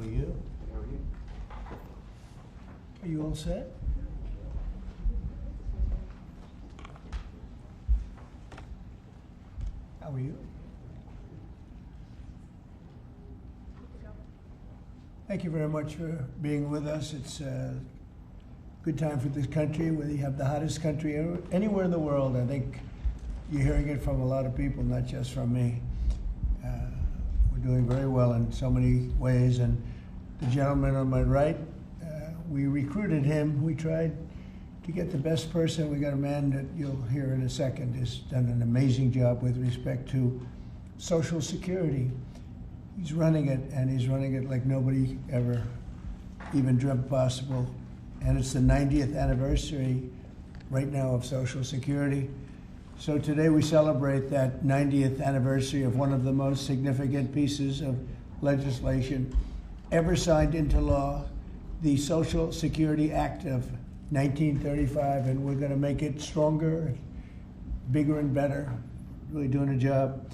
are you? How are you? Are you all set? How are you? Thank you very much for being with us. It's a good time for this country. We have the hottest country anywhere in the world. I think you're hearing it from a lot of people, not just from me. We're doing very well in so many ways. And the gentleman on my right, we recruited him. We tried to get the best person. We got a man that you'll hear in a second has done an amazing job with respect to Social Security. He's running it, and he's running it like nobody ever even dreamt possible. And it's the 90th anniversary right now of Social Security. So today we celebrate that 90th anniversary of one of the most significant pieces of legislation ever signed into law, the Social Security Act of 1935, and we're going to make it stronger, bigger and better, really doing a job.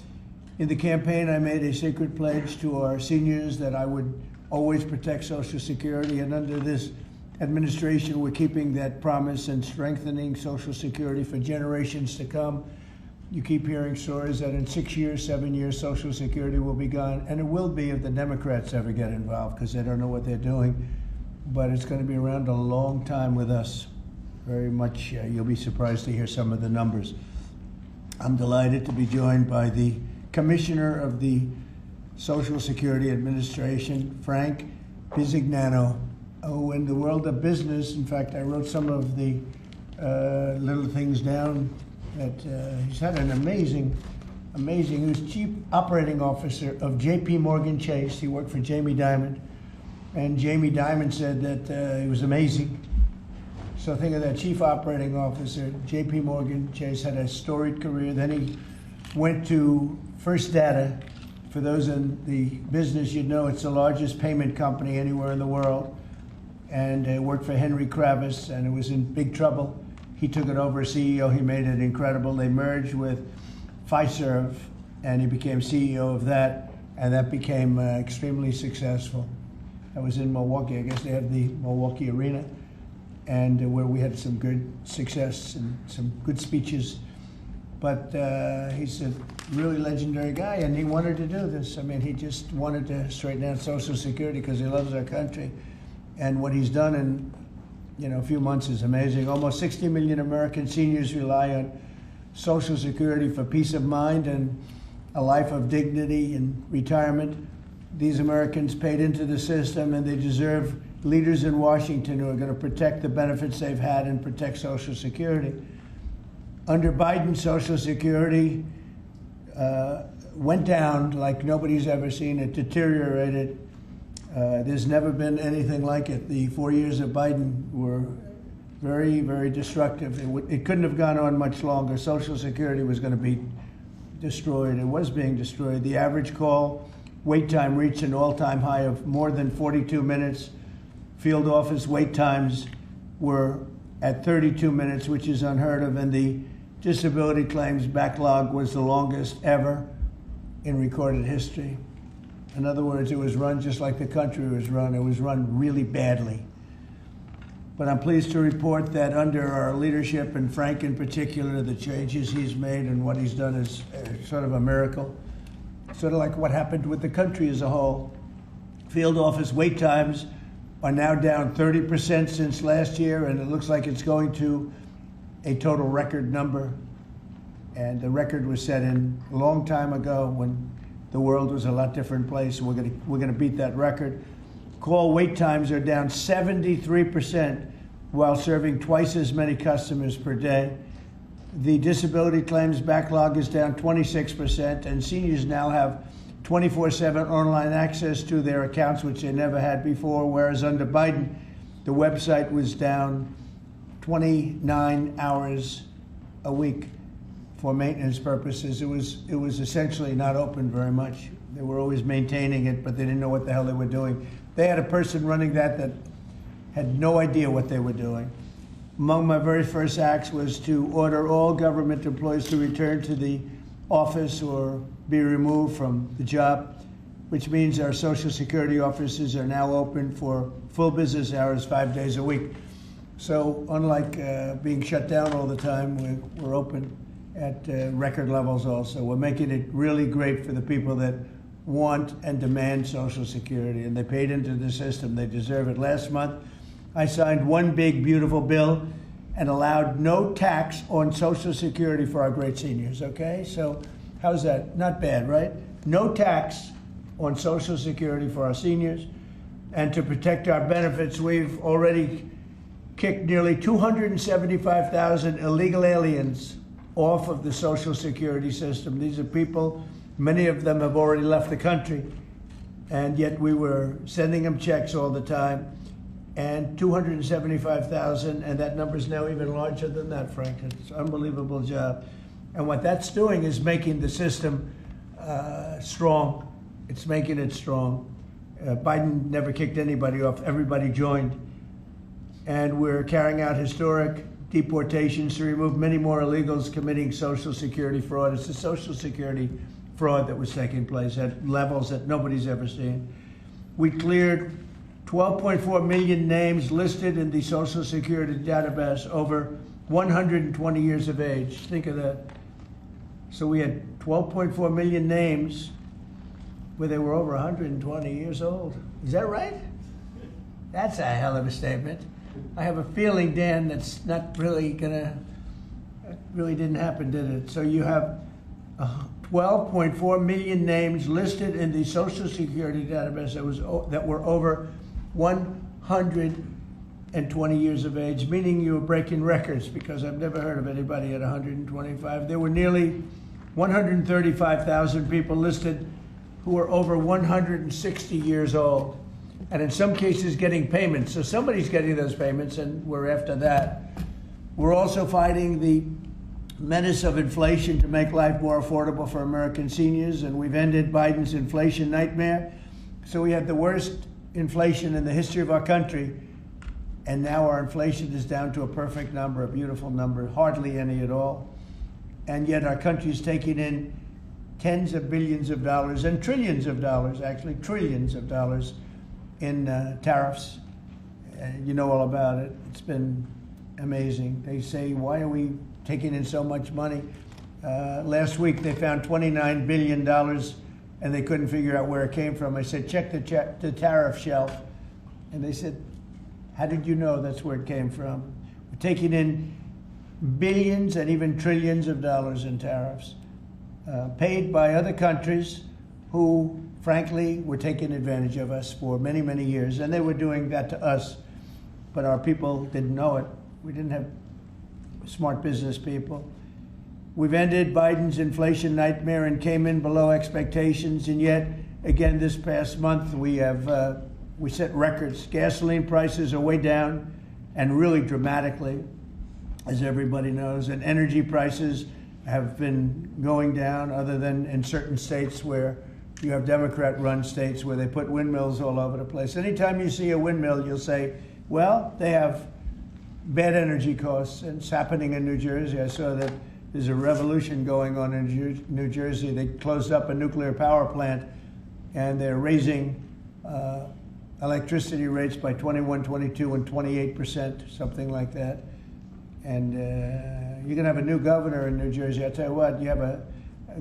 In the campaign, I made a secret pledge to our seniors that I would always protect Social Security, and under this administration, we're keeping that promise and strengthening Social Security for generations to come. You keep hearing stories that in 6 years, 7 years, Social Security will be gone, and it will be if the Democrats ever get involved, because they don't know what they're doing. But it's going to be around a long time with us. Very much, you'll be surprised to hear some of the numbers. I'm delighted to be joined by the Commissioner of the Social Security Administration, Frank Bizignano. Oh, in the world of business, in fact, I wrote some of the little things down that he's had an amazing, he was Chief Operating Officer of JP Morgan Chase. He worked for Jamie Dimon, and Jamie Dimon said that he was amazing. So think of that, Chief Operating Officer, JP Morgan Chase, had a storied career. Then he went to First Data. For those in the business, you'd know it's the largest payment company anywhere in the world. And worked for Henry Kravis, and it was in big trouble. He took it over as CEO. He made it incredible. They merged with Fiserv, and he became CEO of that, and that became extremely successful. I was in Milwaukee. I guess they have the Milwaukee Arena, and where we had some good success and some good speeches. But he's a really legendary guy, and he wanted to do this. I mean, he just wanted to straighten out Social Security because he loves our country. And what he's done in a few months is amazing. Almost 60 million American seniors rely on Social Security for peace of mind and a life of dignity and retirement. These Americans paid into the system, and they deserve leaders in Washington who are going to protect the benefits they've had and protect Social Security. Under Biden, Social Security went down like nobody's ever seen. It deteriorated. There's never been anything like it. The 4 years of Biden were very, very destructive. It couldn't have gone on much longer. Social Security was going to be destroyed. It was being destroyed. The average call wait time reached an all-time high of more than 42 minutes. Field office wait times were at 32 minutes, which is unheard of, and the disability claims backlog was the longest ever in recorded history. In other words, it was run just like the country was run. It was run really badly. But I'm pleased to report that under our leadership, and Frank in particular, the changes he's made and what he's done is sort of a miracle. Sort of like what happened with the country as a whole. Field office wait times are now down 30% since last year, and it looks like it's going to a total record number. And the record was set in a long time ago when the world was a lot different place. We're gonna beat that record. Call wait times are down 73% while serving twice as many customers per day. The disability claims backlog is down 26%, and seniors now have 24/7 online access to their accounts, which they never had before, whereas under Biden, the website was down 29 hours a week for maintenance purposes. It was essentially not open very much. They were always maintaining it, but they didn't know what the hell they were doing. They had a person running that had no idea what they were doing. Among my very first acts was to order all government employees to return to the office or be removed from the job. which means our Social Security offices are now open for full business hours 5 days a week. So unlike being shut down all the time, we're open at record levels also. We're making it really great for the people that want and demand Social Security, and they paid into the system. They deserve it. Last month, I signed one big, beautiful bill and allowed no tax on Social Security for our great seniors, okay? So how's that? Not bad, right? No tax on Social Security for our seniors. And to protect our benefits, we've already kicked nearly 275,000 illegal aliens off of the Social Security system. These are people, many of them have already left the country, and yet we were sending them checks all the time. And 275,000, and that number is now even larger than that, Frank. It's an unbelievable job. And what that's doing is making the system strong. It's making it strong. Biden never kicked anybody off. Everybody joined. And we're carrying out historic deportations to remove many more illegals committing Social Security fraud. It's the Social Security fraud that was taking place at levels that nobody's ever seen. We cleared 12.4 million names listed in the Social Security database over 120 years of age. Think of that. So we had 12.4 million names where they were over 120 years old. Is that right? That's a hell of a statement. I have a feeling, Dan, that's not really gonna, really didn't happen, did it? So you have 12.4 million names listed in the Social Security database that were over 120 years of age, meaning you were breaking records, because I've never heard of anybody at 125. There were nearly 135,000 people listed who were over 160 years old, and in some cases getting payments. So somebody's getting those payments, and we're after that. We're also fighting the menace of inflation to make life more affordable for American seniors, and we've ended Biden's inflation nightmare. So we had the worst inflation in the history of our country, and now our inflation is down to a perfect number, a beautiful number, hardly any at all. And yet our country is taking in tens of billions of dollars and trillions of dollars, actually trillions of dollars in tariffs. You know all about it. It's been amazing. They say, why are we taking in so much money? Last week they found $29 billion and they couldn't figure out where it came from. I said, check the tariff shelf. And they said, how did you know that's where it came from? We're taking in billions and even trillions of dollars in tariffs, paid by other countries who, frankly, were taking advantage of us for many, many years. And they were doing that to us, but our people didn't know it. We didn't have smart business people. We've ended Biden's inflation nightmare and came in below expectations, and yet, again, this past month, we set records. Gasoline prices are way down, and really dramatically, as everybody knows, and energy prices have been going down, other than in certain states where you have Democrat-run states where they put windmills all over the place. Anytime you see a windmill, you'll say, well, they have bad energy costs, and it's happening in New Jersey. I saw that there's a revolution going on in New Jersey. They closed up a nuclear power plant, and they're raising electricity rates by 21, 22, and 28%, something like that. And you're going to have a new governor in New Jersey. I tell you what, you have a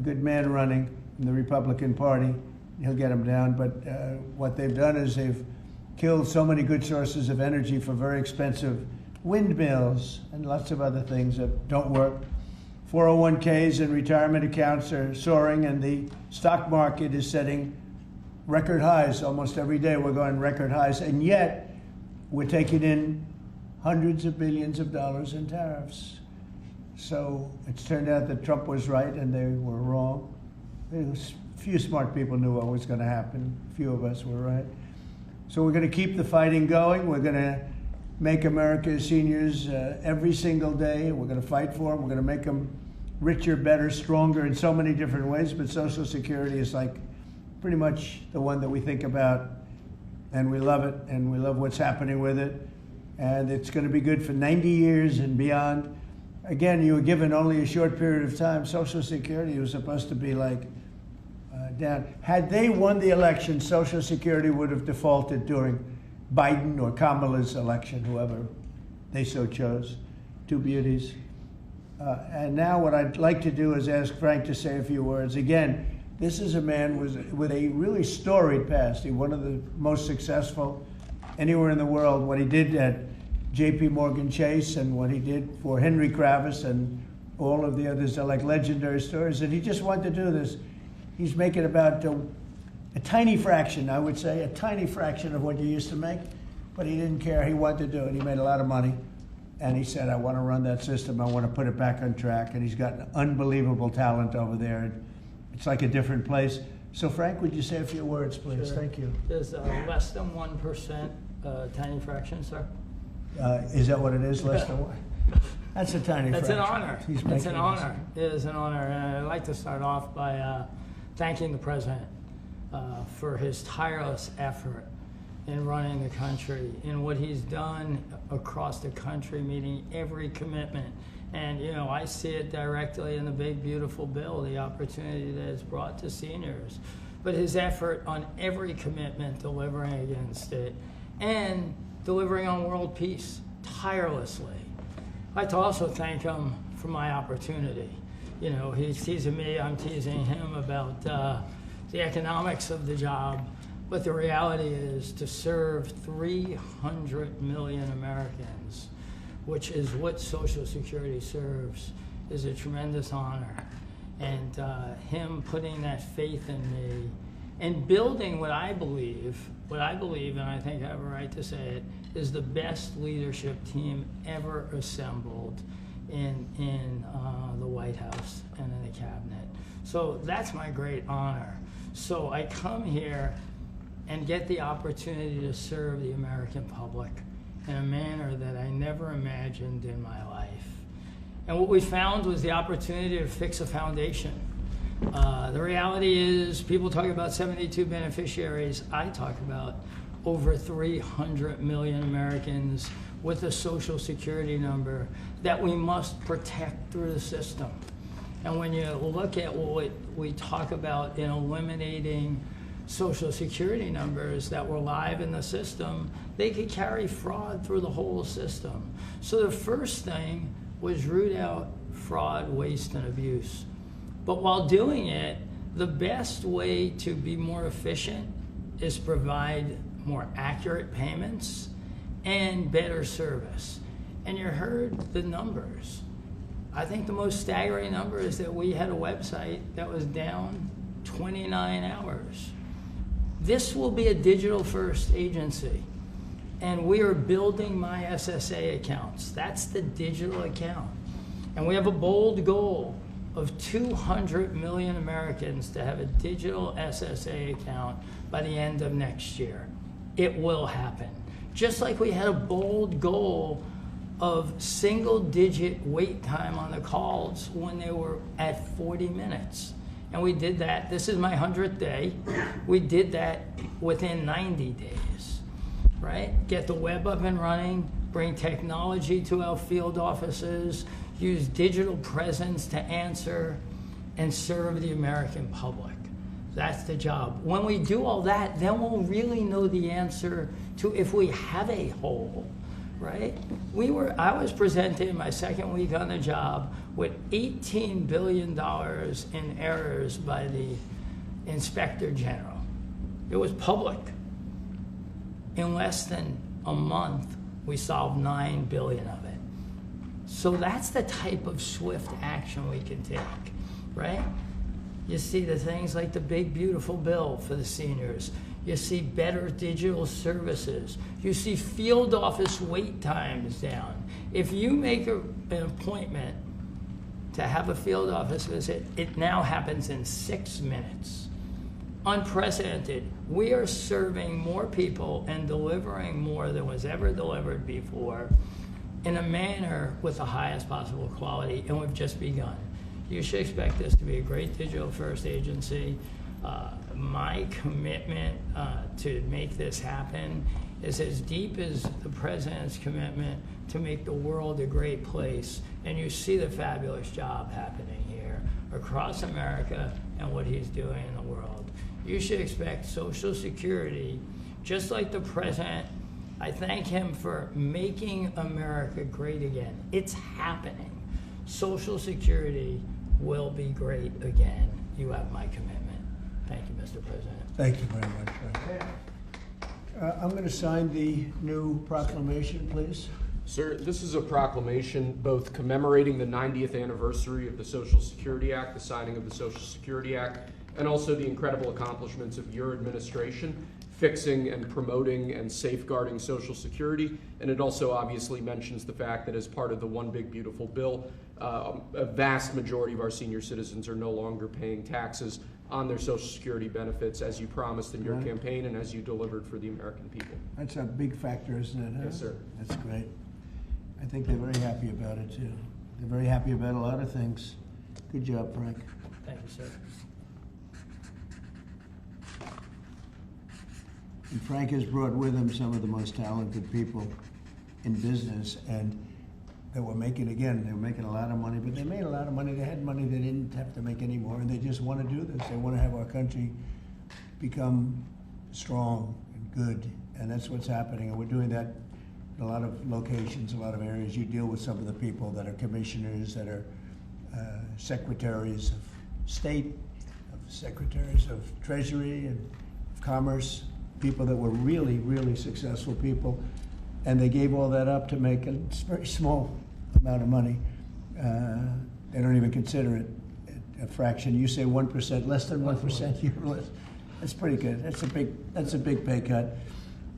good man running in the Republican Party. He'll get him down. But what they've done is they've killed so many good sources of energy for very expensive windmills and lots of other things that don't work. 401ks and retirement accounts are soaring, and the stock market is setting record highs. Almost every day we're going record highs, and yet we're taking in hundreds of billions of dollars in tariffs. So it's turned out that Trump was right and they were wrong. A few smart people knew what was going to happen. A few of us were right. So we're going to keep the fighting going. We're going to make America's seniors every single day. We're going to fight for them. We're going to make them richer, better, stronger in so many different ways. But Social Security is like pretty much the one that we think about, and we love it, and we love what's happening with it. And it's going to be good for 90 years and beyond. Again, you were given only a short period of time. Social Security was supposed to be like down. Had they won the election, Social Security would have defaulted during Biden or Kamala's election, whoever they so chose. Two beauties. And now what I'd like to do is ask Frank to say a few words. Again, this is a man with a really storied past. He's one of the most successful anywhere in the world. What he did at J.P. Morgan Chase and what he did for Henry Kravis and all of the others are like legendary stories. And he just wanted to do this. He's making about a tiny fraction, I would say, a tiny fraction of what you used to make. But he didn't care. He wanted to do it. He made a lot of money. And he said, I want to run that system. I want to put it back on track. And he's got an unbelievable talent over there. It's like a different place. So, Frank, would you say a few words, please? Sure. Thank you. Is less than 1% tiny fraction, sir? Is that what it is, less than one? That's a tiny That's fraction. an honor. It's an honor. It is an honor. And I'd like to start off by thanking the President for his tireless effort in running the country, in what he's done across the country, meeting every commitment. And, you know, I see it directly in the big, beautiful bill, the opportunity that it's brought to seniors. But his effort on every commitment, delivering against it, and delivering on world peace tirelessly. I'd like to also thank him for my opportunity. You know, he's teasing me, I'm teasing him about the economics of the job. But the reality is to serve 300 million Americans, which is what Social Security serves, is a tremendous honor. And him putting that faith in me and building what I believe, and I think I have a right to say it, is the best leadership team ever assembled in the White House and in the cabinet. So that's my great honor. So I come here and get the opportunity to serve the American public in a manner that I never imagined in my life. And what we found was the opportunity to fix a foundation. The reality is, people talk about 72 beneficiaries. I talk about over 300 million Americans with a Social Security number that we must protect through the system. And when you look at what we talk about in eliminating Social Security numbers that were live in the system, they could carry fraud through the whole system. So the first thing was root out fraud, waste, and abuse. But while doing it, the best way to be more efficient is provide more accurate payments and better service. And you heard the numbers. I think the most staggering number is that we had a website that was down 29 hours. This will be a digital-first agency, and we are building my SSA accounts. That's the digital account. And we have a bold goal of 200 million Americans to have a digital SSA account by the end of next year. It will happen. Just like we had a bold goal of single-digit wait time on the calls when they were at 40 minutes. And we did that. This is my 100th day. We did that within 90 days, right? Get the web up and running, bring technology to our field offices, use digital presence to answer and serve the American public. That's the job. When we do all that, then we'll really know the answer to if we have a hole, right? I was presented in my second week on the job with $18 billion in errors by the Inspector General. It was public. In less than a month, we solved $9 billion of it. So that's the type of swift action we can take, right? You see the things like the big, beautiful bill for the seniors. You see better digital services. You see field office wait times down. If you make an appointment to have a field office visit, it now happens in 6 minutes. Unprecedented. We are serving more people and delivering more than was ever delivered before in a manner with the highest possible quality, and we've just begun. You should expect this to be a great digital-first agency. My commitment to make this happen is as deep as the President's commitment to make the world a great place. And you see the fabulous job happening here across America and what he's doing in the world. you should expect Social Security, just like the president. I thank him for making America great again. It's happening. Social Security will be great again. You have my commitment. Thank you, Mr. President. Thank you very much, Frank. I'm going to sign the new proclamation, please. Sir, this is a proclamation both commemorating the 90th anniversary of the Social Security Act, the signing of the Social Security Act, and also the incredible accomplishments of your administration fixing and promoting and safeguarding Social Security. And it also obviously mentions the fact that as part of the One Big Beautiful Bill, a vast majority of our senior citizens are no longer paying taxes on their Social Security benefits as you promised in your campaign and as you delivered for the American people. That's a big factor, isn't it? Huh? Yes, sir. That's great. I think they're very happy about it, too. They're very happy about a lot of things. Good job, Frank. Thank you, sir. And Frank has brought with him some of the most talented people in business, and they were making a lot of money, but they made a lot of money. They had money they didn't have to make anymore, and they just want to do this. They want to have our country become strong and good, and that's what's happening. And we're doing that in a lot of locations, a lot of areas. You deal with some of the people that are commissioners, that are secretaries of state, secretaries of treasury and of commerce, people that were really, really successful people, and they gave all that up to make a very small amount of money. They don't even consider it a fraction. You say 1%, less than 1%. That's pretty good. That's a big pay cut.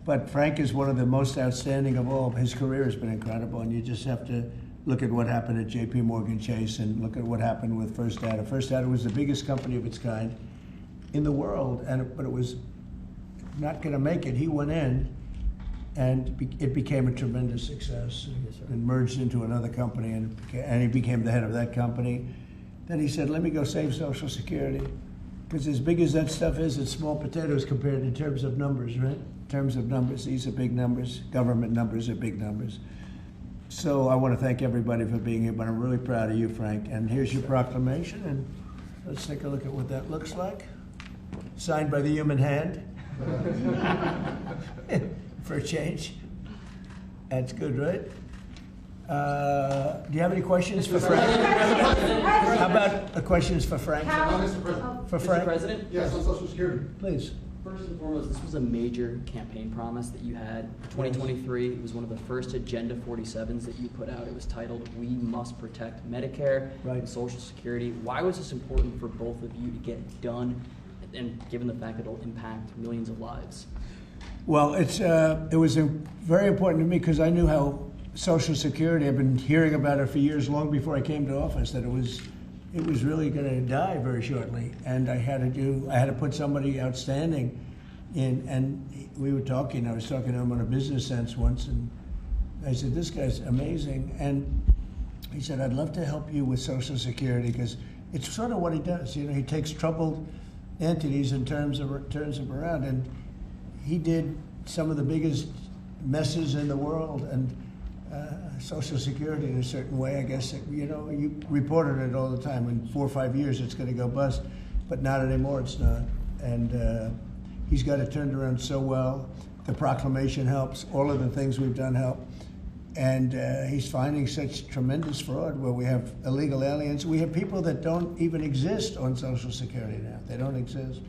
But Frank is one of the most outstanding of all. His career has been incredible, and you just have to look at what happened at J.P. Morgan Chase and look at what happened with First Data. First Data was the biggest company of its kind in the world, but it was not going to make it. He went in, and it became a tremendous success. And merged into another company, and he became the head of that company. Then he said, "Let me go save Social Security," because as big as that stuff is, it's small potatoes compared in terms of numbers, right? In terms of numbers, these are big numbers. Government numbers are big numbers. So I want to thank everybody for being here, but I'm really proud of you, Frank. And here's your proclamation, and let's take a look at what that looks like. Signed by the human hand. For a change. That's good, right? Do you have any questions for Frank? How about the questions for Frank? Mr. President. For Frank? Mr. President? Yes, on Social Security. Please. First and foremost, this was a major campaign promise that you had for 2023. It was one of the first Agenda 47s that you put out. It was titled, "We Must Protect Medicare and Social Security." Why was this important for both of you to get done, and given the fact that it'll impact millions of lives? Well, it was very important to me because I knew how Social Security, I've been hearing about it for years, long before I came to office, that it was really going to die very shortly. And I had to put somebody outstanding in, and I was talking to him on a business sense once, and I said, "This guy's amazing." And he said, "I'd love to help you with Social Security," because it's sort of what he does. You know, he takes troubled entities and turns them around, and he did some of the biggest messes in the world, and Social Security in a certain way, I guess, you reported it all the time. In 4 or 5 years, it's going to go bust, but not anymore, it's not. And he's got it turned around so well. The proclamation helps. All of the things we've done help. And he's finding such tremendous fraud where we have illegal aliens. We have people that don't even exist on Social Security now. They don't exist.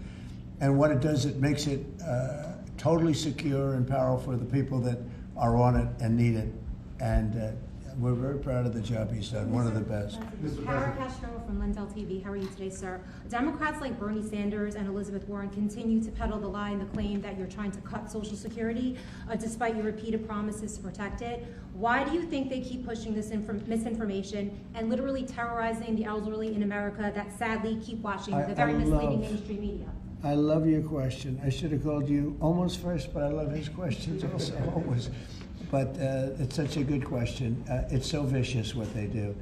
And what it does, it makes it totally secure and powerful for the people that are on it and need it. And we're very proud of the job he's done, one of the best. Kara Castro from WTTG-TV. How are you today, sir? Democrats like Bernie Sanders and Elizabeth Warren continue to peddle the lie and the claim that you're trying to cut Social Security, despite your repeated promises to protect it. Why do you think they keep pushing this misinformation and literally terrorizing the elderly in America that sadly keep watching the very misleading mainstream media? I love your question. I should have called you almost first, but I love his questions also, always. But it's such a good question. It's so vicious what they do.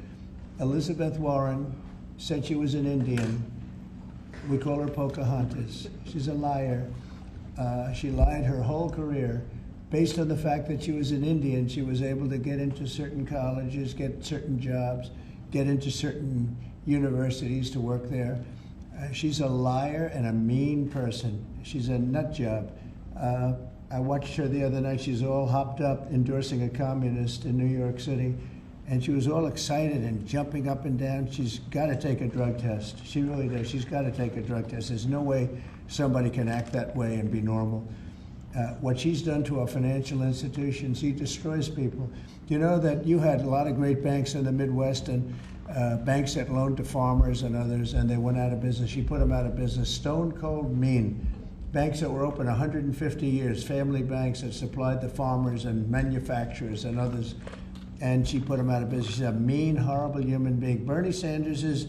Elizabeth Warren said she was an Indian. We call her Pocahontas. She's a liar. She lied her whole career. Based on the fact that she was an Indian, she was able to get into certain colleges, get certain jobs, get into certain universities to work there. She's a liar and a mean person. She's a nut job. I watched her the other night. She's all hopped up endorsing a communist in New York City. And she was all excited and jumping up and down. She's got to take a drug test. She really does. She's got to take a drug test. There's no way somebody can act that way and be normal. What she's done to our financial institutions, she destroys people. You know that you had a lot of great banks in the Midwest and banks that loaned to farmers and others, and they went out of business. She put them out of business. Stone cold mean. Banks that were open 150 years, family banks that supplied the farmers and manufacturers and others, and she put them out of business. She's a mean, horrible human being. Bernie Sanders is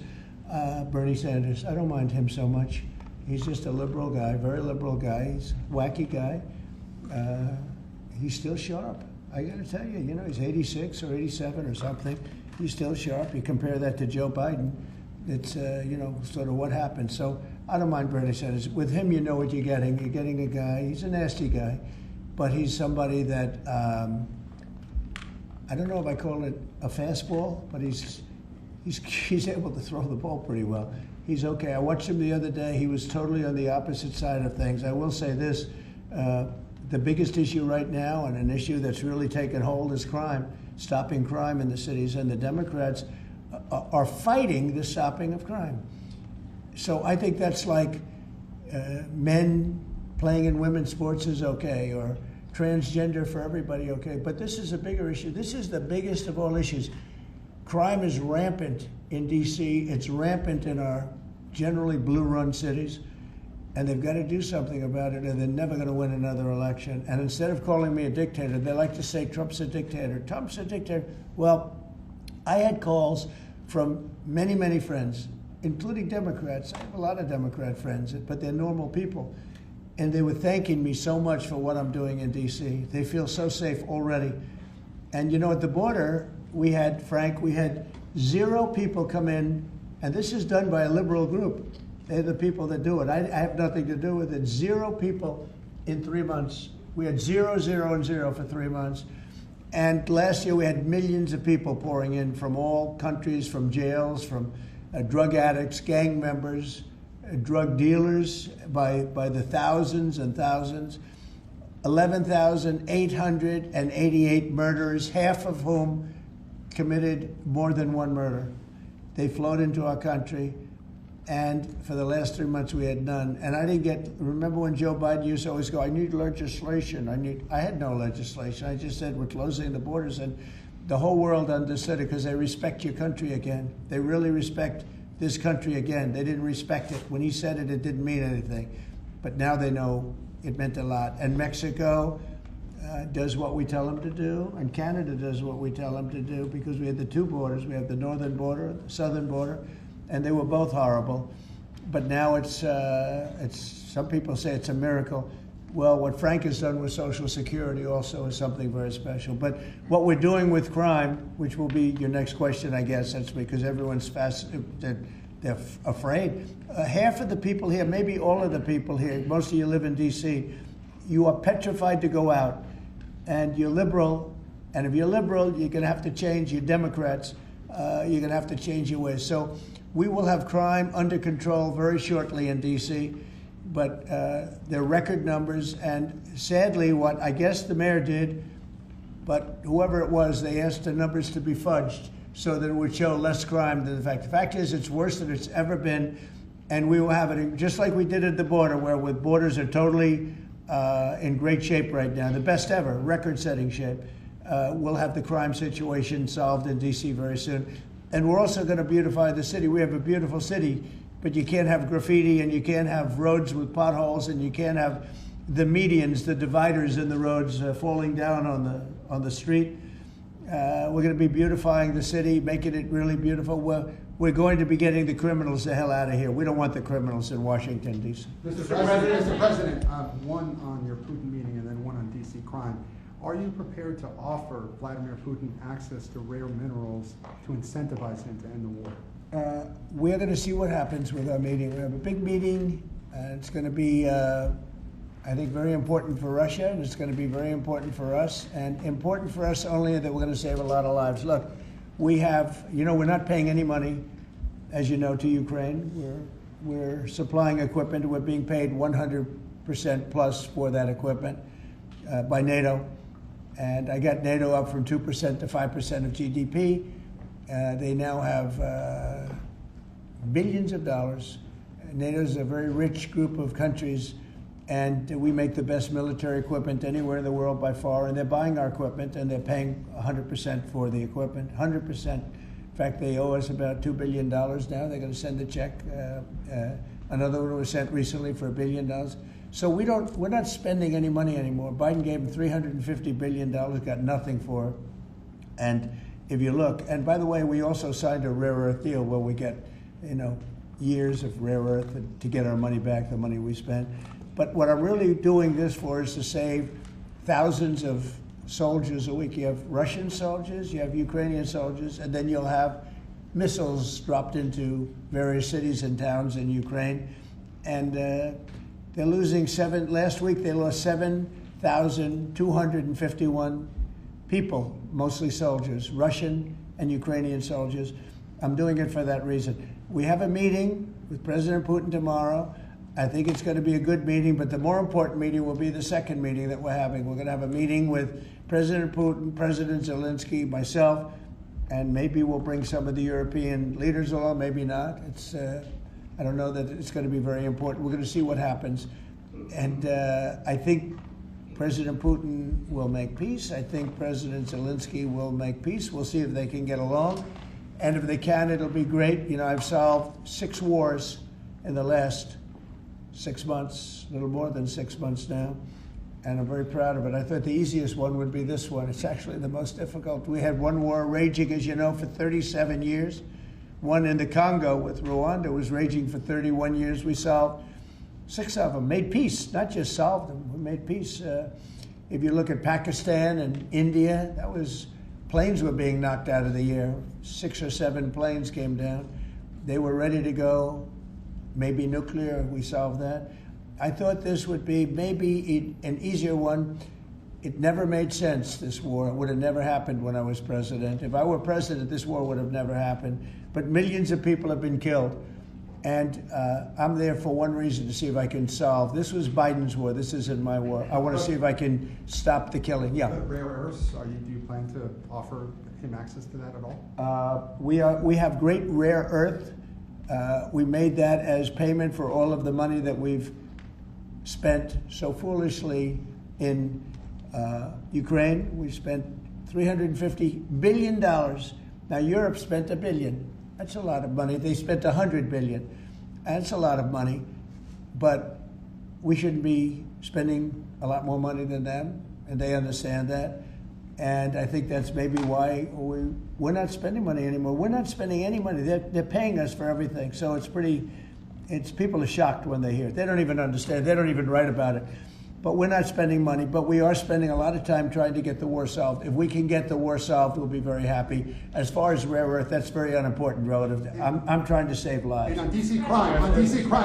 Bernie Sanders. I don't mind him so much. He's just a liberal guy, very liberal guy. He's a wacky guy. He's still sharp. I got to tell you, you know, he's 86 or 87 or something. He's still sharp. You compare that to Joe Biden, it's, you know, sort of what happened. So I don't mind Bernie Sanders. With him, you know what you're getting. You're getting a guy, he's a nasty guy, but he's somebody that, I don't know if I call it a fastball, but he's able to throw the ball pretty well. He's okay. I watched him the other day. He was totally on the opposite side of things. I will say this, the biggest issue right now, and an issue that's really taken hold, is crime, stopping crime in the cities, and the Democrats are fighting the stopping of crime. So I think that's like men playing in women's sports is okay, or transgender for everybody, okay. But this is a bigger issue. This is the biggest of all issues. Crime is rampant in D.C. It's rampant in our generally blue-run cities, and they've got to do something about it, or they're never going to win another election. And instead of calling me a dictator, they like to say Trump's a dictator. Trump's a dictator. Well, I had calls from many, many friends, including Democrats. I have a lot of Democrat friends, but they're normal people. And they were thanking me so much for what I'm doing in D.C. They feel so safe already. And you know, at the border, we had 0 people come in, and this is done by a liberal group. They're the people that do it. I have nothing to do with it. 0 people in 3 months. We had 0, 0, and 0 for 3 months. And last year we had millions of people pouring in from all countries, from jails, from drug addicts, gang members, drug dealers by the thousands and thousands. 11,888 murderers, half of whom committed more than one murder. They flowed into our country, and for the last 3 months we had none. And I didn't get, remember when Joe Biden used to always go, I need legislation, I had no legislation. I just said we're closing the borders, and the whole world understood it because they respect your country again. They really respect this country again. They didn't respect it. When he said it, it didn't mean anything. But now they know it meant a lot. And Mexico does what we tell them to do, and Canada does what we tell them to do, because we had the 2 borders. We have the northern border, the southern border, and they were both horrible. But now it's some people say it's a miracle. Well, what Frank has done with Social Security also is something very special. But what we're doing with crime, which will be your next question, I guess, that's because everyone's they're afraid. Half of the people here, maybe all of the people here, most of you live in D.C., you are petrified to go out. And you're liberal, and if you're liberal, you're going to have to change. You're Democrats, you're going to have to change your ways. So we will have crime under control very shortly in D.C., but they're record numbers. And sadly, what I guess the mayor did, but whoever it was, they asked the numbers to be fudged so that it would show less crime than the fact. The fact is, it's worse than it's ever been, and we will have it just like we did at the border, where with borders are totally in great shape right now, the best ever, record-setting shape. We'll have the crime situation solved in D.C. very soon. And we're also going to beautify the city. We have a beautiful city, but you can't have graffiti, and you can't have roads with potholes, and you can't have the medians, the dividers in the roads falling down on the street. We're going to be beautifying the city, making it really beautiful. We're going to be getting the criminals the hell out of here. We don't want the criminals in Washington, D.C. Mr. President, one on your Putin meeting and then one on D.C. crime. Are you prepared to offer Vladimir Putin access to rare minerals to incentivize him to end the war? We're going to see what happens with our meeting. We have a big meeting. It's going to be, I think, very important for Russia, and it's going to be very important for us, and important for us only that we're going to save a lot of lives. Look, we have, we're not paying any money, as you know, to Ukraine. we're supplying equipment. We're being paid 100% plus for that equipment by NATO. And I got NATO up from 2% to 5% of GDP. They now have billions of dollars. NATO is a very rich group of countries, and we make the best military equipment anywhere in the world by far, and they're buying our equipment, and they're paying 100% for the equipment, 100%. In fact, they owe us about $2 billion now. They're going to send a check. Another one was sent recently for $1 billion. So we're not spending any money anymore. Biden gave them $350 billion, got nothing for it. And if you look, and by the way, we also signed a rare earth deal where we get, years of rare earth to get our money back, the money we spent. But what I'm really doing this for is to save thousands of soldiers a week. You have Russian soldiers, you have Ukrainian soldiers, and then you'll have missiles dropped into various cities and towns in Ukraine. And they're losing last week they lost 7,251 people, mostly soldiers, Russian and Ukrainian soldiers. I'm doing it for that reason. We have a meeting with President Putin tomorrow. I think it's going to be a good meeting, but the more important meeting will be the second meeting that we're having. We're going to have a meeting with President Putin, President Zelensky, myself, and maybe we'll bring some of the European leaders along, maybe not. I don't know that it's going to be very important. We're going to see what happens. And I think President Putin will make peace. I think President Zelensky will make peace. We'll see if they can get along. And if they can, it'll be great. I've solved 6 wars in the last 6 months, a little more than 6 months now, and I'm very proud of it. I thought the easiest one would be this one. It's actually the most difficult. We had one war raging, as you know, for 37 years. One in the Congo with Rwanda was raging for 31 years. We solved 6 of them, made peace, not just solved them, we made peace. If you look at Pakistan and India, planes were being knocked out of the air. 6 or 7 planes came down. They were ready to go. Maybe nuclear, we solved that. I thought this would be maybe an easier one. It never made sense, this war. It would have never happened when I was president. If I were president, this war would have never happened. But millions of people have been killed. And I'm there for one reason, to see if I can solve. This was Biden's war. This isn't my war. I want to see if I can stop the killing. Yeah. But rare earths, do you plan to offer him access to that at all? We have great rare earth. We made that as payment for all of the money that we've spent so foolishly in Ukraine. We spent $350 billion. Now Europe spent $1 billion. That's a lot of money. They spent $100 billion. That's a lot of money, but we shouldn't be spending a lot more money than them, and they understand that. And I think that's maybe why we're not spending money anymore. We're not spending any money. They're paying us for everything. So people are shocked when they hear it. They don't even understand. They don't even write about it. But we're not spending money, but we are spending a lot of time trying to get the war solved. If we can get the war solved, we'll be very happy. As far as rare earth, that's very unimportant relative to, I'm trying to save lives. And on DC crime,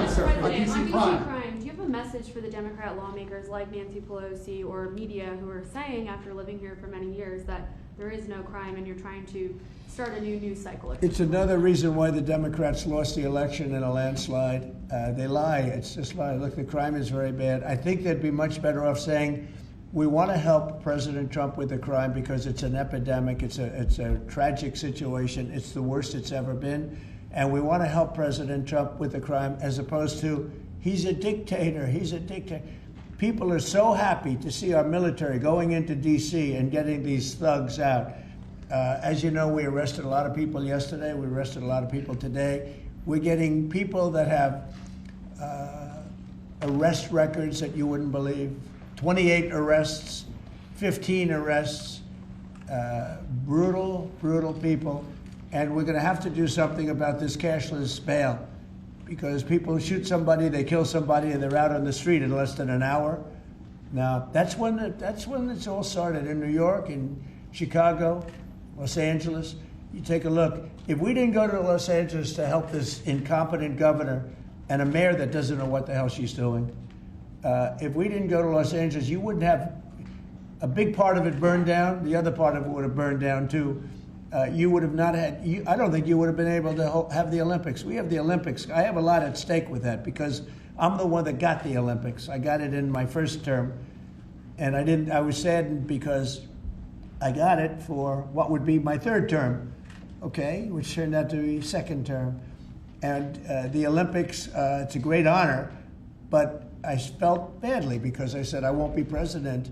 sir, on DC crime. Do you have a message for the Democrat lawmakers like Nancy Pelosi or media who are saying, after living here for many years, that there is no crime and you're trying to start a new news cycle? It's another reason why the Democrats lost the election in a landslide. They lie. It's just lie. Look, the crime is very bad. I think they'd be much better off saying, we want to help President Trump with the crime because it's an epidemic. It's a tragic situation. It's the worst it's ever been. And we want to help President Trump with the crime, as opposed to, he's a dictator. He's a dictator. People are so happy to see our military going into D.C. and getting these thugs out. As you know, we arrested a lot of people yesterday. We arrested a lot of people today. We're getting people that have arrest records that you wouldn't believe. 28 arrests, 15 arrests, brutal, brutal people. And we're going to have to do something about this cashless bail, because people shoot somebody, they kill somebody, and they're out on the street in less than an hour. Now, that's when it's all started, in New York, in Chicago, Los Angeles. You take a look. If we didn't go to Los Angeles to help this incompetent governor and a mayor that doesn't know what the hell she's doing, if we didn't go to Los Angeles, you wouldn't have a big part of it burned down. The other part of it would have burned down too. you would have not had, I don't think you would have been able to have the Olympics. We have the Olympics. I have a lot at stake with that because I'm the one that got the Olympics. I got it in my first term, and I was saddened because I got it for what would be my third term, okay, which turned out to be second term. And the Olympics, it's a great honor, but I felt badly because I said I won't be president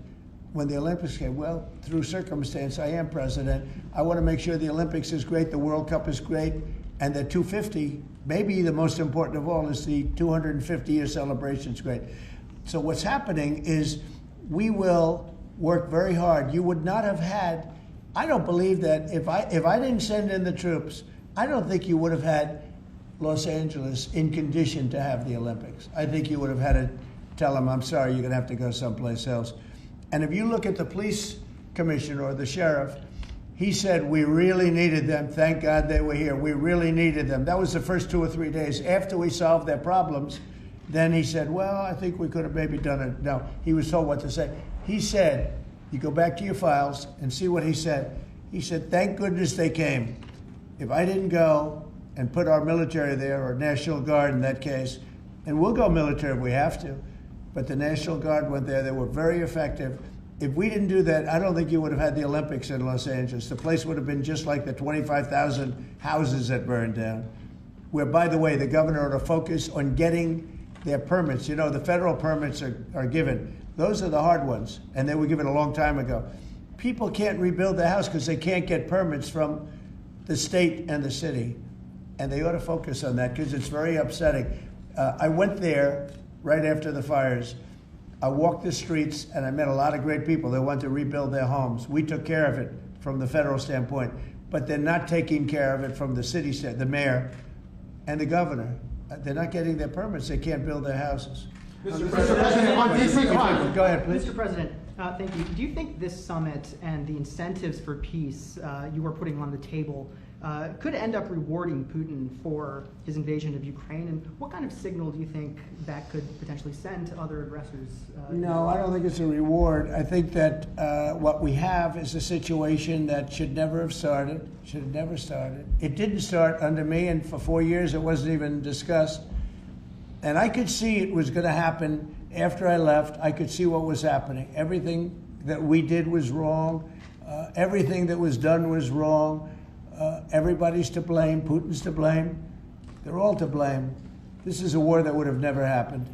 when the Olympics came. Well, through circumstance, I am president. I want to make sure the Olympics is great, the World Cup is great, and the 250, maybe the most important of all, is the 250-year celebration is great. So what's happening is we will work very hard. You would not have had, I don't believe that if I didn't send in the troops, I don't think you would have had Los Angeles in condition to have the Olympics. I think you would have had to tell them, I'm sorry, you're going to have to go someplace else. And if you look at the police commissioner or the sheriff, he said, we really needed them. Thank God they were here. We really needed them. That was the first 2 or 3 days. After we solved their problems, then he said, well, I think we could have maybe done it. No, he was told what to say. He said, you go back to your files and see what he said. He said, thank goodness they came. If I didn't go and put our military there, or National Guard in that case, and we'll go military if we have to, but the National Guard went there. They were very effective. If we didn't do that, I don't think you would have had the Olympics in Los Angeles. The place would have been just like the 25,000 houses that burned down, where, by the way, the governor ought to focus on getting their permits. You know, the federal permits are given. Those are the hard ones, and they were given a long time ago. People can't rebuild the house because they can't get permits from the state and the city, and they ought to focus on that because it's very upsetting. I went there right after the fires. I walked the streets and I met a lot of great people that want to rebuild their homes. We took care of it from the federal standpoint, but they're not taking care of it from the city standpoint, the mayor and the governor. They're not getting their permits. They can't build their houses. Mr. President, on DC crime. Go ahead, please. Mr. President, thank you. Do you think this summit and the incentives for peace you are putting on the table could end up rewarding Putin for his invasion of Ukraine? And what kind of signal do you think that could potentially send to other aggressors? No, I don't think it's a reward. I think that what we have is a situation that should never have started, should have never started. It didn't start under me, and for 4 years it wasn't even discussed. And I could see it was going to happen after I left. I could see what was happening. Everything that we did was wrong. Everything that was done was wrong. Everybody's to blame. Putin's to blame. They're all to blame. This is a war that would have never happened.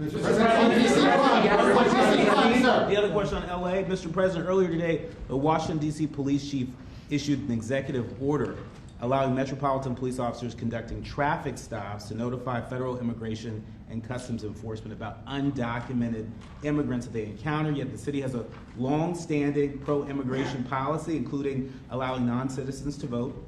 Mr. President, on DC crime, sir. The other question on LA, Mr. President, earlier today, the Washington, D.C. police chief issued an executive order allowing metropolitan police officers conducting traffic stops to notify federal immigration and customs enforcement about undocumented immigrants that they encounter. Yet the city has a long-standing pro-immigration policy, including allowing non-citizens to vote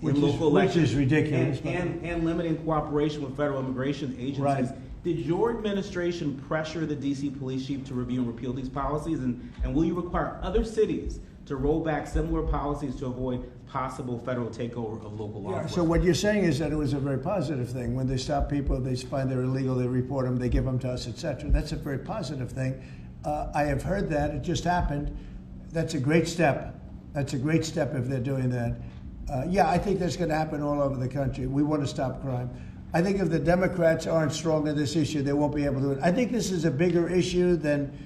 in local elections. Which is ridiculous. And limiting cooperation with federal immigration agencies. Right. Did your administration pressure the D.C. police chief to review and repeal these policies? And will you require other cities to roll back similar policies to avoid possible federal takeover of local law enforcement? So what you're saying is that it was a very positive thing. When they stop people, they find they're illegal, they report them, they give them to us, etc. That's a very positive thing. I have heard that. It just happened. That's a great step. That's a great step if they're doing that. Yeah, I think that's going to happen all over the country. We want to stop crime. I think if the Democrats aren't strong on this issue, they won't be able to do it. I think this is a bigger issue than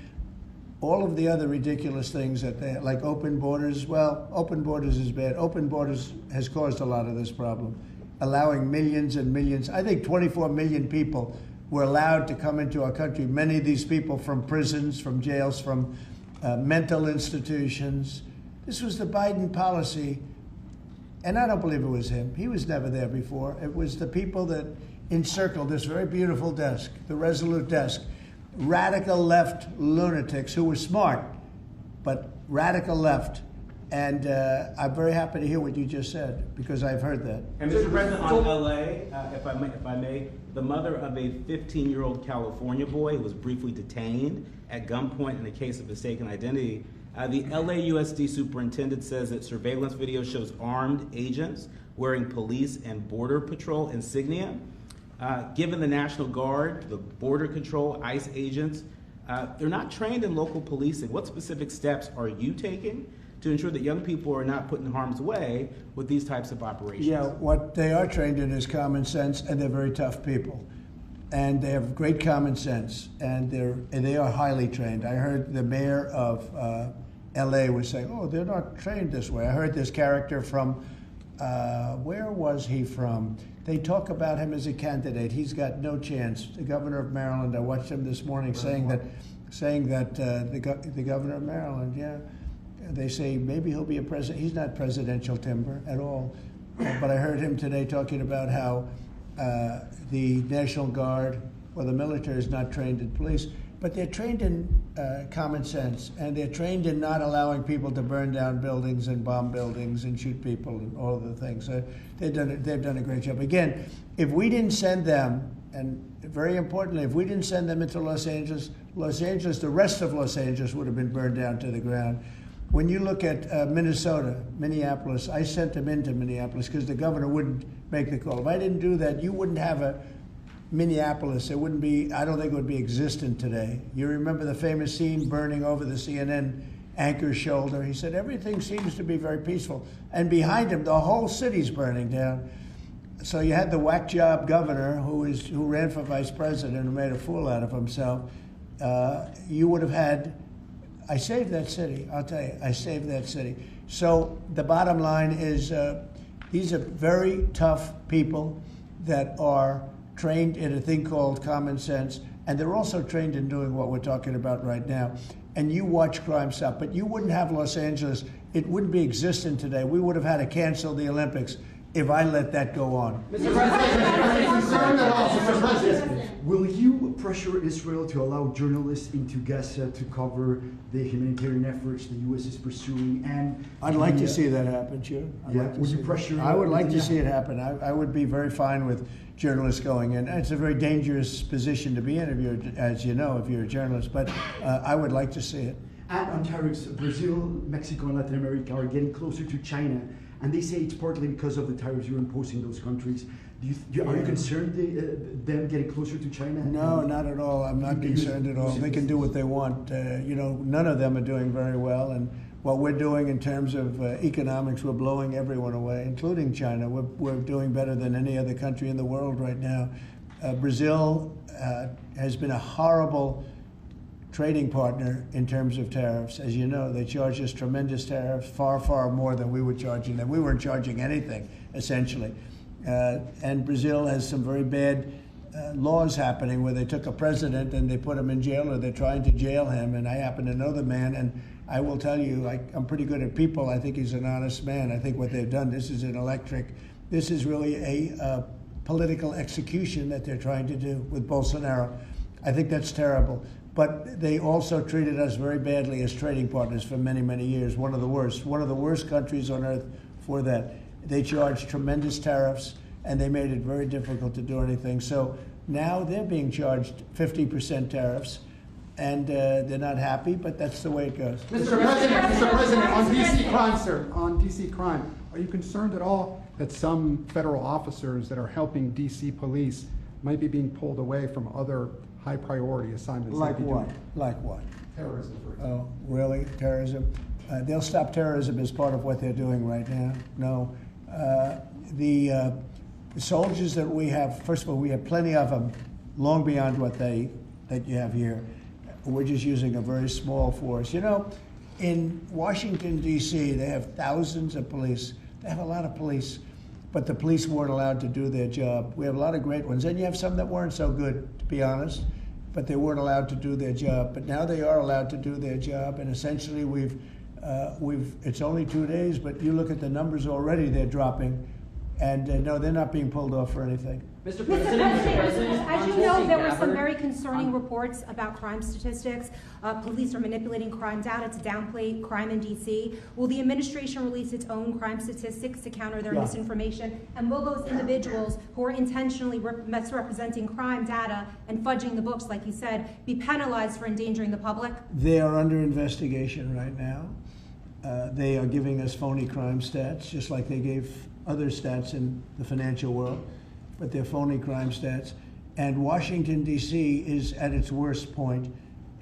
all of the other ridiculous things that they, like open borders. Well, open borders is bad. Open borders has caused a lot of this problem, allowing millions and millions. I think 24 million people were allowed to come into our country. Many of these people from prisons, from jails, from mental institutions. This was the Biden policy. And I don't believe it was him. He was never there before. It was the people that encircled this very beautiful desk, the Resolute desk. Radical left lunatics who were smart, but radical left. And I'm very happy to hear what you just said, because I've heard that. And Mr. President, on LA, if I may, the mother of a 15-year-old California boy was briefly detained at gunpoint in a case of mistaken identity. The LAUSD superintendent says that surveillance video shows armed agents wearing police and border patrol insignia. Given the National Guard, the Border Control, ICE agents, they're not trained in local policing. What specific steps are you taking to ensure that young people are not put in harm's way with these types of operations? Yeah, what they are trained in is common sense, and they're very tough people. And they have great common sense, and they are highly trained. I heard the mayor of LA was saying, oh, they're not trained this way. I heard this character from, where was he from? They talk about him as a candidate. He's got no chance. The governor of Maryland, I watched him this morning saying that the governor of Maryland, yeah, they say maybe he'll be a president. He's not presidential timber at all. But I heard him today talking about how the National Guard or the military is not trained in police, but they're trained in common sense, and they're trained in not allowing people to burn down buildings and bomb buildings and shoot people and all of the things. They've done a great job. Again, if we didn't send them, and very importantly, if we didn't send them into Los Angeles, the rest of Los Angeles would have been burned down to the ground. When you look at Minneapolis, I sent them into Minneapolis because the governor wouldn't make the call. If I didn't do that, you wouldn't have a Minneapolis. It wouldn't be, I don't think it would be existent today. You remember the famous scene burning over the CNN anchor's shoulder? He said, everything seems to be very peaceful. And behind him, the whole city's burning down. So you had the whack job governor who ran for vice president, who made a fool out of himself. You would have had, I saved that city, I'll tell you, I saved that city. So the bottom line is these are very tough people that are trained in a thing called common sense, and they're also trained in doing what we're talking about right now. And you watch crime stop, but you wouldn't have Los Angeles, it wouldn't be existent today. We would have had to cancel the Olympics if I let that go on. Mr. President, will you pressure Israel to allow journalists into Gaza to cover the humanitarian efforts the U.S. is pursuing? And I'd like to see that happen, sure. Would you pressure? I would like to see it happen. I would be very fine with journalists going in. It's a very dangerous position to be in, as you know, if you're a journalist, but I would like to see it. And on tariffs, Brazil, Mexico, and Latin America are getting closer to China, and they say it's partly because of the tariffs you're imposing those countries. Are you concerned them getting closer to China? No, not at all. I'm not concerned at all. They can do what they want. None of them are doing very well, and what we're doing in terms of economics, we're blowing everyone away, including China. We're doing better than any other country in the world right now. Brazil has been a horrible trading partner in terms of tariffs. As you know, they charge us tremendous tariffs, far, far more than we were charging them. We weren't charging anything, essentially. And Brazil has some very bad laws happening where they took a president and they put him in jail, or they're trying to jail him. And I happen to know the man, and I will tell you, I'm pretty good at people. I think he's an honest man. I think what they've done, this is really a political execution that they're trying to do with Bolsonaro. I think that's terrible. But they also treated us very badly as trading partners for many, many years. One of the worst countries on earth for that. They charged tremendous tariffs, and they made it very difficult to do anything. So now they're being charged 50% tariffs, and they're not happy, but that's the way it goes. Mr. President, on DC crime, sir, on DC crime, are you concerned at all that some federal officers that are helping DC police might be being pulled away from other high priority assignments? Like what? Like what? Terrorism, for example. Oh, really? Terrorism? They'll stop terrorism as part of what they're doing right now. No. The soldiers that we have, first of all, we have plenty of them, long beyond what that you have here. We're just using a very small force. You know, in Washington, D.C., they have thousands of police. They have a lot of police, but the police weren't allowed to do their job. We have a lot of great ones, and you have some that weren't so good, to be honest, but they weren't allowed to do their job. But now they are allowed to do their job, and essentially it's only 2 days, but you look at the numbers already, they're dropping. And no, they're not being pulled off for anything. Mr. President, as you know, there were some very concerning reports about crime statistics. Police are manipulating crime data to downplay crime in D.C. Will the administration release its own crime statistics to counter their misinformation? And will those individuals who are intentionally misrepresenting crime data and fudging the books, like you said, be penalized for endangering the public? They are under investigation right now. They are giving us phony crime stats, just like they gave other stats in the financial world, but they're phony crime stats. And Washington, D.C. is at its worst point,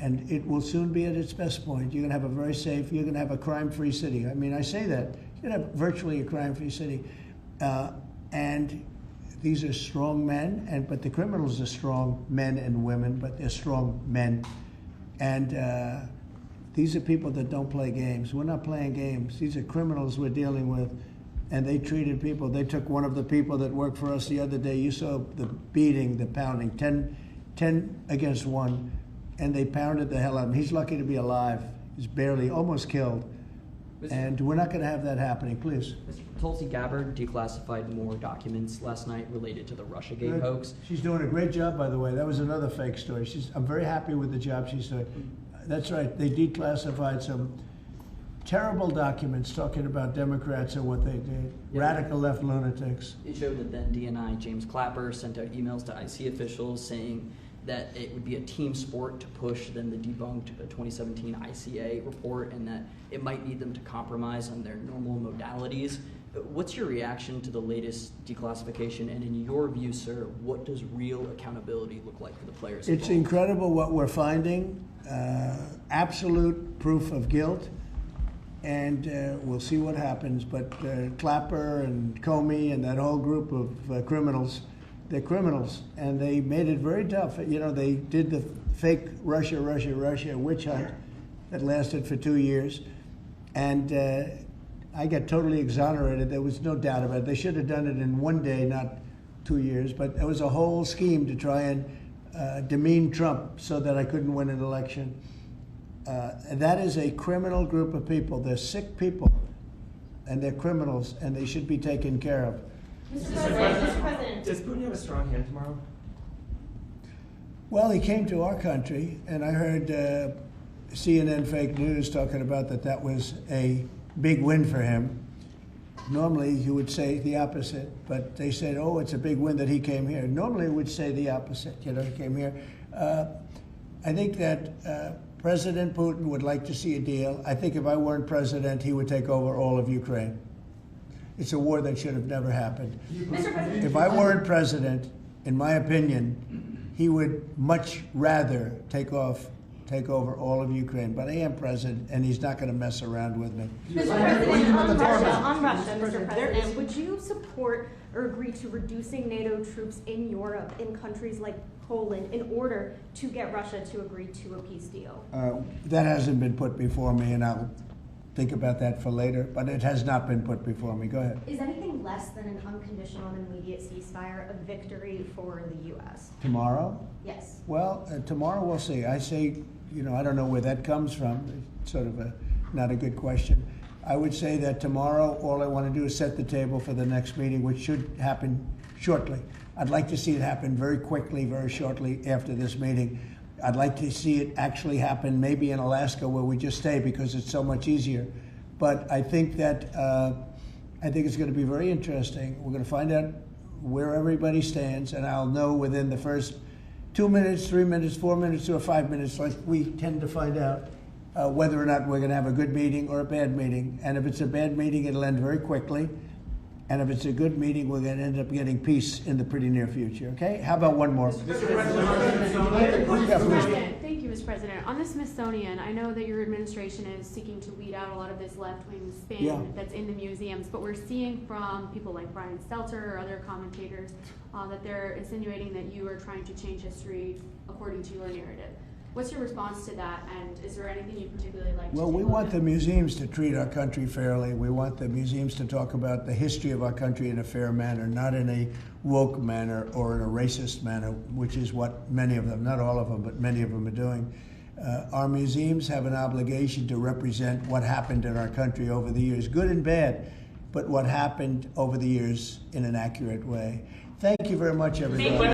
and it will soon be at its best point. You're going to have a very safe, you're going to have a crime-free city. I mean, I say that. You're going to have virtually a crime-free city. And these are strong men, but the criminals are strong men and women, but they're strong men. And these are people that don't play games. We're not playing games. These are criminals we're dealing with. And they treated people. They took one of the people that worked for us the other day. You saw the beating, the pounding, 10 against 1. And they pounded the hell out of him. He's lucky to be alive. He's barely, almost killed. And we're not going to have that happening, please. Tulsi Gabbard declassified more documents last night related to the Russiagate hoax. She's doing a great job, by the way. That was another fake story. I'm very happy with the job she's doing. That's right. They declassified some terrible documents talking about Democrats and what they did. Yeah. Radical left lunatics. It showed that then DNI James Clapper sent out emails to IC officials saying that it would be a team sport to push then the debunked 2017 ICA report, and that it might need them to compromise on their normal modalities. What's your reaction to the latest declassification, and in your view, sir, what does real accountability look like for the players It's involved? incredible what we're finding. Absolute proof of guilt. And we'll see what happens. But Clapper and Comey and that whole group of criminals, they're criminals. And they made it very tough. You know, they did the fake Russia witch hunt that lasted for 2 years. And I got totally exonerated. There was no doubt about it. They should have done it in 1 day, not 2 years. But it was a whole scheme to try and demean Trump so that I couldn't win an election. And that is a criminal group of people. They're sick people, and they're criminals, and they should be taken care of. Mr. President. Does Putin have a strong hand tomorrow? Well, he came to our country, and I heard CNN fake news talking about that was a big win for him. Normally, you would say the opposite, but they said, oh, it's a big win that he came here. Normally, we would say the opposite, he came here. I think that President Putin would like to see a deal. I think if I weren't president, he would take over all of Ukraine. It's a war that should have never happened. If I weren't president, in my opinion, he would much rather take over all of Ukraine. But I am president, and he's not going to mess around with me. Mr. President, on Russia, Mr. President, would you support or agree to reducing NATO troops in Europe, in countries like Poland, in order to get Russia to agree to a peace deal? That hasn't been put before me, and I'll think about that for later, but it has not been put before me. Go ahead. Is anything less than an unconditional and immediate ceasefire a victory for the U.S.? Tomorrow? Yes. Well, tomorrow we'll see. I say, I don't know where that comes from. It's sort of not a good question. I would say that tomorrow all I want to do is set the table for the next meeting, which should happen shortly. I'd like to see it happen very quickly, very shortly after this meeting. I'd like to see it actually happen maybe in Alaska, where we just stay because it's so much easier. But I think that it's going to be very interesting. We're going to find out where everybody stands, and I'll know within the first 2 minutes, 3 minutes, 4 minutes, or 5 minutes, like we tend to find out whether or not we're going to have a good meeting or a bad meeting. And if it's a bad meeting, it'll end very quickly. And if it's a good meeting, we're going to end up getting peace in the pretty near future. Okay? How about one more? Thank you, Mr. President. On the Smithsonian, I know that your administration is seeking to weed out a lot of this left-wing spin that's in the museums, but we're seeing from people like Brian Stelter or other commentators that they're insinuating that you are trying to change history according to your narrative. What's your response to that, and is there anything you particularly like to do? Well, we want the museums to treat our country fairly. We want the museums to talk about the history of our country in a fair manner, not in a woke manner or in a racist manner, which is what many of them, not all of them, but many of them are doing. Our museums have an obligation to represent what happened in our country over the years, good and bad, but what happened over the years in an accurate way. Thank you very much, everybody.